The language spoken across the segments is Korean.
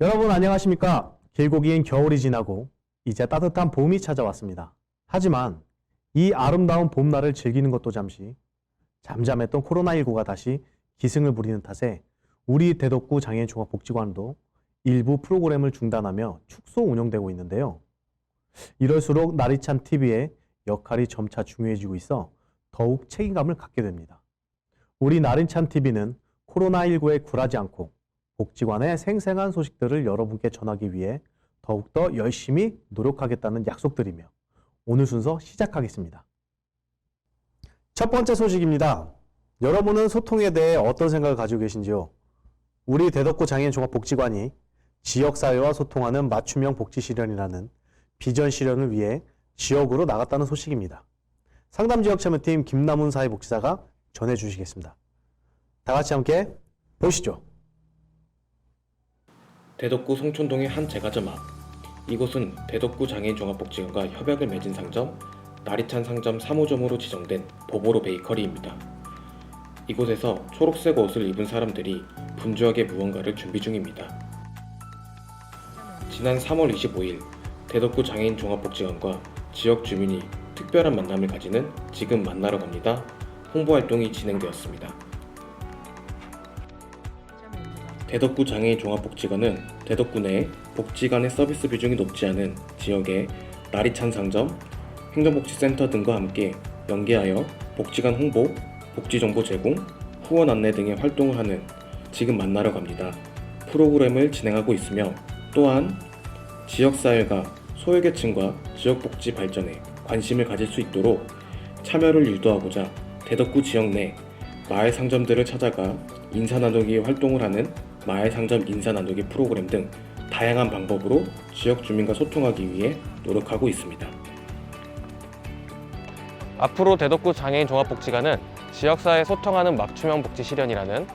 여러분 안녕하십니까? 길고 긴 겨울이 지나고 이제 따뜻한 봄이 찾아왔습니다. 하지만 이 아름다운 봄날을 즐기는 것도 잠시 잠잠했던 코로나19가 다시 기승을 부리는 탓에 우리 대덕구 장애인 종합복지관도 일부 프로그램을 중단하며 축소 운영되고 있는데요. 이럴수록 나리찬 TV의 역할이 점차 중요해지고 있어 더욱 책임감을 갖게 됩니다. 우리 나리찬 TV는 코로나19에 굴하지 않고 복지관의 생생한 소식들을 여러분께 전하기 위해 더욱더 열심히 노력하겠다는 약속드리며 오늘 순서 시작하겠습니다. 첫 번째 소식입니다. 여러분은 소통에 대해 어떤 생각을 가지고 계신지요? 우리 대덕구 장애인 종합복지관이 지역사회와 소통하는 맞춤형 복지실현이라는 비전 실현을 위해 지역으로 나갔다는 소식입니다. 상담지역참여팀 김남훈 사회복지사가 전해주시겠습니다. 다 같이 함께 보시죠. 대덕구 송촌동의 한 제과점 앞. 이곳은 대덕구 장애인 종합복지관과 협약을 맺은 상점 나리찬 상점 3호점으로 지정된 보보로 베이커리입니다. 이곳에서 초록색 옷을 입은 사람들이 분주하게 무언가를 준비 중입니다. 지난 3월 25일 대덕구 장애인 종합복지관과 지역 주민이 특별한 만남을 가지는 지금 만나러 갑니다 홍보활동이 진행되었습니다. 대덕구 장애인 종합복지관은 대덕구 내 복지관의 서비스 비중이 높지 않은 지역의 나리찬 상점, 행정복지센터 등과 함께 연계하여 복지관 홍보, 복지정보 제공, 후원 안내 등의 활동을 하는 지금 만나러 갑니다 프로그램을 진행하고 있으며 또한 지역사회가 소외계층과 지역복지 발전에 관심을 가질 수 있도록 참여를 유도하고자 대덕구 지역 내 마을 상점들을 찾아가 인사나누기 활동을 하는 마을 상점 인사나누기 프로그램 등 다양한 방법으로 지역 주민과 소통하기 위해 노력하고 있습니다. 앞으로 대덕구 장애인 종합복지관은 지역사회 소통하는 맞춤형 복지 실현이라는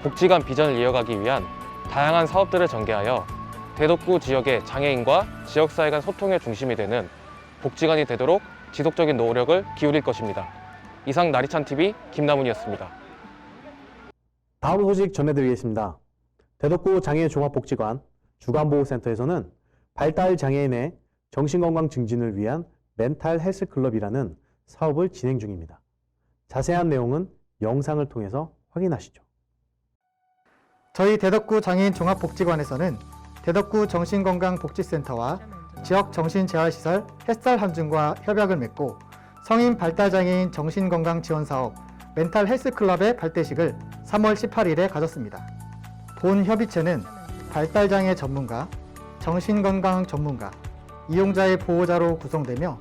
복지관 비전을 이어가기 위한 다양한 사업들을 전개하여 대덕구 지역의 장애인과 지역사회 간 소통의 중심이 되는 복지관이 되도록 지속적인 노력을 기울일 것입니다. 이상 나리찬TV 김남훈이었습니다. 다음 소식 전해드리겠습니다. 대덕구 장애인 종합복지관 주간보호센터에서는 발달 장애인의 정신건강 증진을 위한 멘탈 헬스 클럽이라는 사업을 진행 중입니다. 자세한 내용은 영상을 통해서 확인하시죠. 저희 대덕구 장애인 종합복지관에서는 대덕구 정신건강복지센터와 지역 정신재활시설 햇살 함증과 협약을 맺고 성인 발달장애인 정신건강지원사업 멘탈 헬스클럽의 발대식을 3월 18일에 가졌습니다. 본 협의체는 발달장애 전문가, 정신건강 전문가, 이용자의 보호자로 구성되며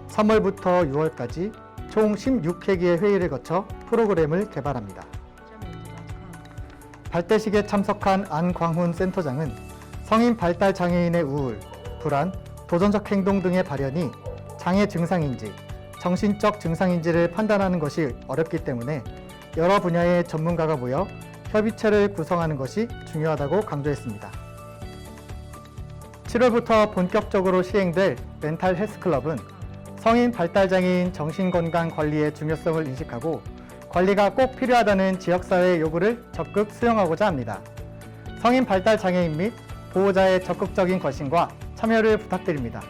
3월부터 6월까지 총 16회기의 회의를 거쳐 프로그램을 개발합니다. 발대식에 참석한 안광훈 센터장은 성인 발달장애인의 우울, 불안, 도전적 행동 등의 발현이 장애 증상인지, 정신적 증상인지를 판단하는 것이 어렵기 때문에 여러 분야의 전문가가 모여 협의체를 구성하는 것이 중요하다고 강조했습니다. 7월부터 본격적으로 시행될 멘탈 헬스클럽은 성인 발달장애인 정신건강 관리의 중요성을 인식하고 관리가 꼭 필요하다는 지역사회의 요구를 적극 수용하고자 합니다. 성인 발달장애인 및 보호자의 적극적인 관심과 참여를 부탁드립니다.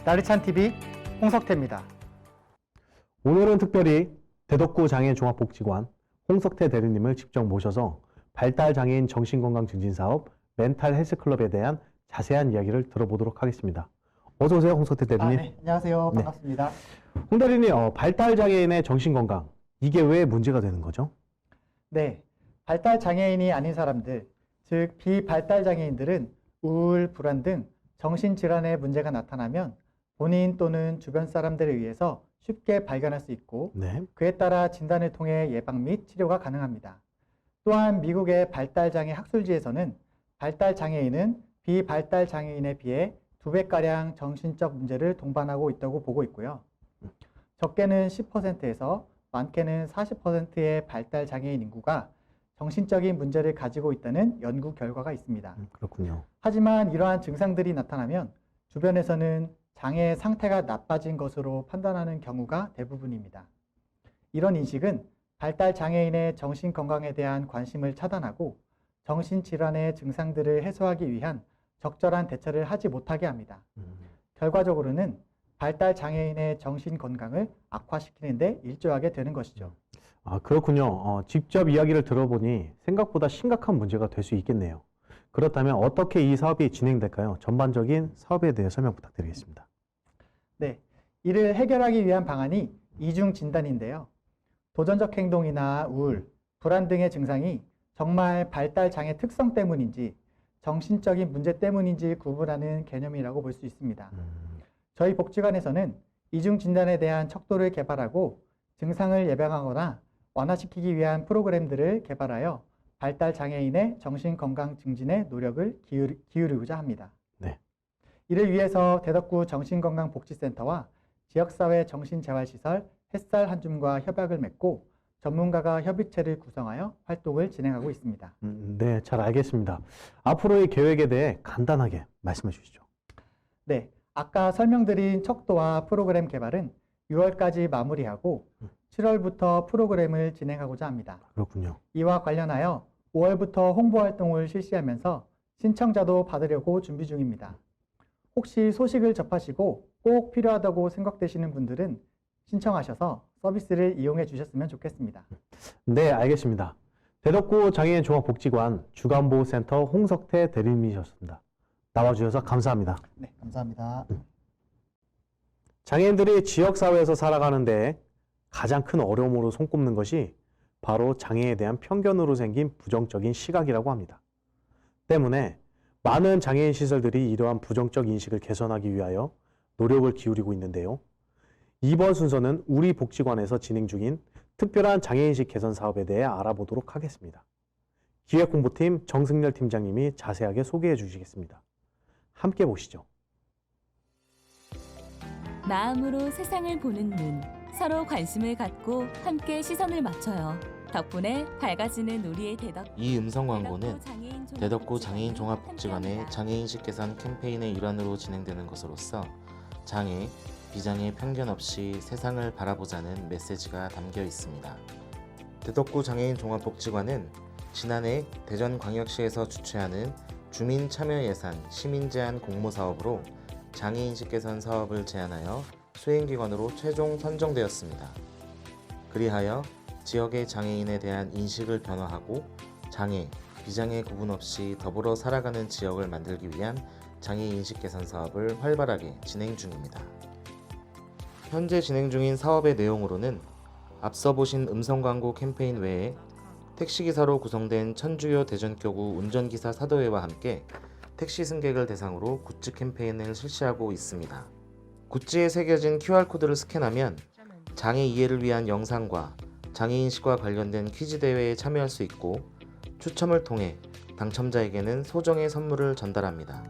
나리찬TV 홍석태입니다. 오늘은 특별히 대덕구 장애인 종합복지관 홍석태 대리님을 직접 모셔서 발달장애인 정신건강 증진사업 멘탈 헬스클럽에 대한 자세한 이야기를 들어보도록 하겠습니다. 어서 오세요, 홍석태 대리님. 네, 안녕하세요. 반갑습니다. 홍 대리님, 발달장애인의 정신건강, 이게 왜 문제가 되는 거죠? 네, 발달장애인이 아닌 사람들, 즉 비발달장애인들은 우울, 불안 등 정신질환의 문제가 나타나면 본인 또는 주변 사람들에 의해서 쉽게 발견할 수 있고 네. 그에 따라 진단을 통해 예방 및 치료가 가능합니다. 또한 미국의 발달장애 학술지에서는 발달장애인은 비발달장애인에 비해 2배가량 정신적 문제를 동반하고 있다고 보고 있고요. 적게는 10%에서 많게는 40%의 발달장애인 인구가 정신적인 문제를 가지고 있다는 연구 결과가 있습니다. 그렇군요. 하지만 이러한 증상들이 나타나면 주변에서는 장애의 상태가 나빠진 것으로 판단하는 경우가 대부분입니다. 이런 인식은 발달장애인의 정신건강에 대한 관심을 차단하고 정신질환의 증상들을 해소하기 위한 적절한 대처를 하지 못하게 합니다. 결과적으로는 발달 장애인의 정신 건강을 악화시키는 데 일조하게 되는 것이죠. 아, 그렇군요. 직접 이야기를 들어보니 생각보다 심각한 문제가 될 수 있겠네요. 그렇다면 어떻게 이 사업이 진행될까요? 전반적인 사업에 대해 설명 부탁드리겠습니다. 네, 이를 해결하기 위한 방안이 이중 진단인데요. 도전적 행동이나 우울, 불안 등의 증상이 정말 발달 장애 특성 때문인지 정신적인 문제 때문인지 구분하는 개념이라고 볼 수 있습니다. 저희 복지관에서는 이중 진단에 대한 척도를 개발하고 증상을 예방하거나 완화시키기 위한 프로그램들을 개발하여 발달 장애인의 정신 건강 증진에 노력을 기울이고자 합니다. 네. 이를 위해서 대덕구 정신건강복지센터와 지역사회 정신재활시설 햇살 한줌과 협약을 맺고 전문가가 협의체를 구성하여 활동을 진행하고 있습니다. 네, 잘 알겠습니다. 앞으로의 계획에 대해 간단하게 말씀해 주시죠. 네, 아까 설명드린 척도와 프로그램 개발은 6월까지 마무리하고 7월부터 프로그램을 진행하고자 합니다. 그렇군요. 이와 관련하여 5월부터 홍보 활동을 실시하면서 신청자도 받으려고 준비 중입니다. 혹시 소식을 접하시고 꼭 필요하다고 생각되시는 분들은 신청하셔서 서비스를 이용해 주셨으면 좋겠습니다. 네, 알겠습니다. 대덕구 장애인 종합복지관 주간보호센터 홍석태 대리님이셨습니다. 나와주셔서 감사합니다. 네, 감사합니다. 장애인들이 지역사회에서 살아가는데 가장 큰 어려움으로 손꼽는 것이 바로 장애에 대한 편견으로 생긴 부정적인 시각이라고 합니다. 때문에 많은 장애인 시설들이 이러한 부정적 인식을 개선하기 위하여 노력을 기울이고 있는데요. 이번 순서는 우리 복지관에서 진행 중인 특별한 장애인식 개선 사업에 대해 알아보도록 하겠습니다. 기획홍보팀 정승열 팀장님이 자세하게 소개해 주시겠습니다. 함께 보시죠. 마음으로 세상을 보는 눈, 서로 관심을 갖고 함께 시선을 맞춰요. 덕분에 밝아지는 우리의 대덕. 이 음성 광고는 대덕구 장애인 종합복지관의 장애인식 개선 캠페인의 일환으로 진행되는 것으로서 장애, 비장애 편견 없이 세상을 바라보자는 메시지가 담겨 있습니다. 대덕구 장애인 종합복지관은 지난해 대전광역시에서 주최하는 주민 참여 예산 시민 제한 공모 사업으로 장애인식 개선 사업을 제안하여 수행기관으로 최종 선정되었습니다. 그리하여 지역의 장애인에 대한 인식을 변화하고 장애, 비장애 구분 없이 더불어 살아가는 지역을 만들기 위한 장애인식 개선 사업을 활발하게 진행 중입니다. 현재 진행 중인 사업의 내용으로는 앞서 보신 음성 광고 캠페인 외에 택시기사로 구성된 천주요 대전교구 운전기사 사도회와 함께 택시 승객을 대상으로 굿즈 캠페인을 실시하고 있습니다. 굿즈에 새겨진 QR코드를 스캔하면 장애 이해를 위한 영상과 장애인식과 관련된 퀴즈 대회에 참여할 수 있고 추첨을 통해 당첨자에게는 소정의 선물을 전달합니다.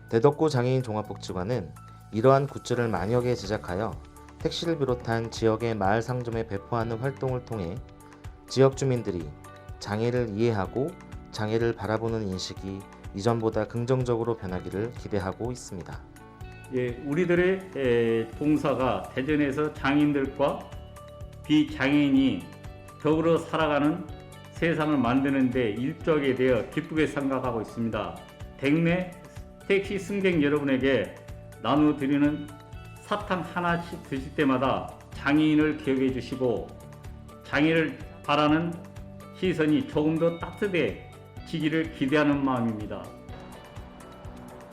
대덕구 장애인 종합복지관은 이러한 굿즈를 만여 개 제작하여 택시를 비롯한 지역의 마을 상점에 배포하는 활동을 통해 지역 주민들이 장애를 이해하고 장애를 바라보는 인식이 이전보다 긍정적으로 변하기를 기대하고 있습니다. 예, 우리들의 봉사가 대전에서 장애인들과 비장애인이 더불어 살아가는 세상을 만드는 데 일조하게 되어 기쁘게 생각하고 있습니다. 대gne 택시 승객 여러분에게 나눠드리는 사탕 하나씩 드실 때마다 장애인을 기억해 주시고 장애를 바라는 시선이 조금 더 따뜻해지기를 기대하는 마음입니다.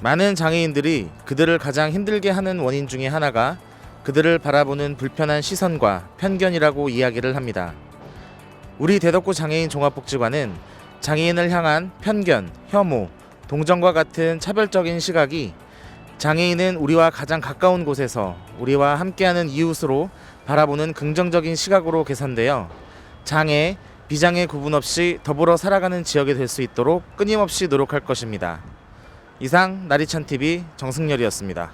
많은 장애인들이 그들을 가장 힘들게 하는 원인 중에 하나가 그들을 바라보는 불편한 시선과 편견이라고 이야기를 합니다. 우리 대덕구 장애인 종합복지관은 장애인을 향한 편견, 혐오, 동정과 같은 차별적인 시각이 장애인은 우리와 가장 가까운 곳에서 우리와 함께하는 이웃으로 바라보는 긍정적인 시각으로 개선되어 장애, 비장애 구분 없이 더불어 살아가는 지역이 될 수 있도록 끊임없이 노력할 것입니다. 이상 나리찬TV 정승열이었습니다.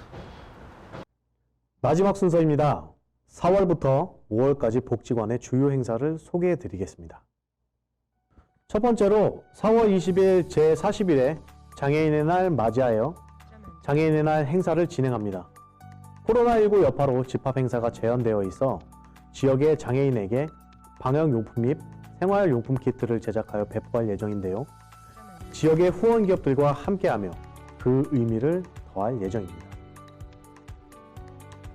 마지막 순서입니다. 4월부터 5월까지 복지관의 주요 행사를 소개해 드리겠습니다. 첫 번째로 4월 20일 제40일에 장애인의 날 맞이하여 장애인의 날 행사를 진행합니다. 코로나19 여파로 집합 행사가 제한되어 있어 지역의 장애인에게 방역용품 및 생활용품 키트를 제작하여 배포할 예정인데요. 지역의 후원 기업들과 함께하며 그 의미를 더할 예정입니다.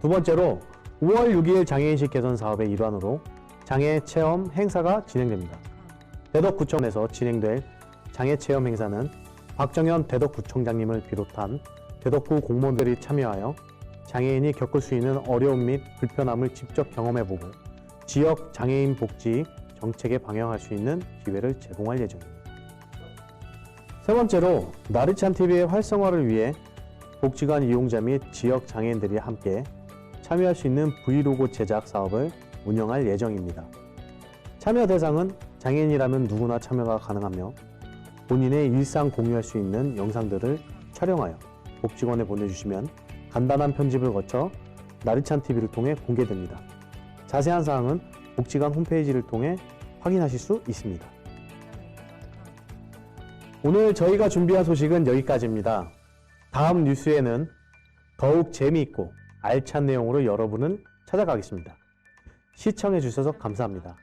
두 번째로 5월 6일 장애인식 개선 사업의 일환으로 장애 체험 행사가 진행됩니다. 대덕구청에서 진행될 장애 체험 행사는 박정현 대덕구청장님을 비롯한 대덕구 공무원들이 참여하여 장애인이 겪을 수 있는 어려움 및 불편함을 직접 경험해보고 지역 장애인 복지 정책에 방영할 수 있는 기회를 제공할 예정입니다. 세 번째로 나르찬 TV의 활성화를 위해 복지관 이용자 및 지역 장애인들이 함께 참여할 수 있는 브이로그 제작 사업을 운영할 예정입니다. 참여 대상은 장애인이라면 누구나 참여가 가능하며 본인의 일상 공유할 수 있는 영상들을 촬영하여 복지관에 보내주시면 간단한 편집을 거쳐 나르찬 TV를 통해 공개됩니다. 자세한 사항은 복지관 홈페이지를 통해 확인하실 수 있습니다. 오늘 저희가 준비한 소식은 여기까지입니다. 다음 뉴스에는 더욱 재미있고 알찬 내용으로 여러분을 찾아가겠습니다. 시청해 주셔서 감사합니다.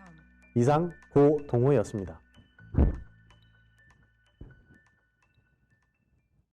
이상 고동호였습니다.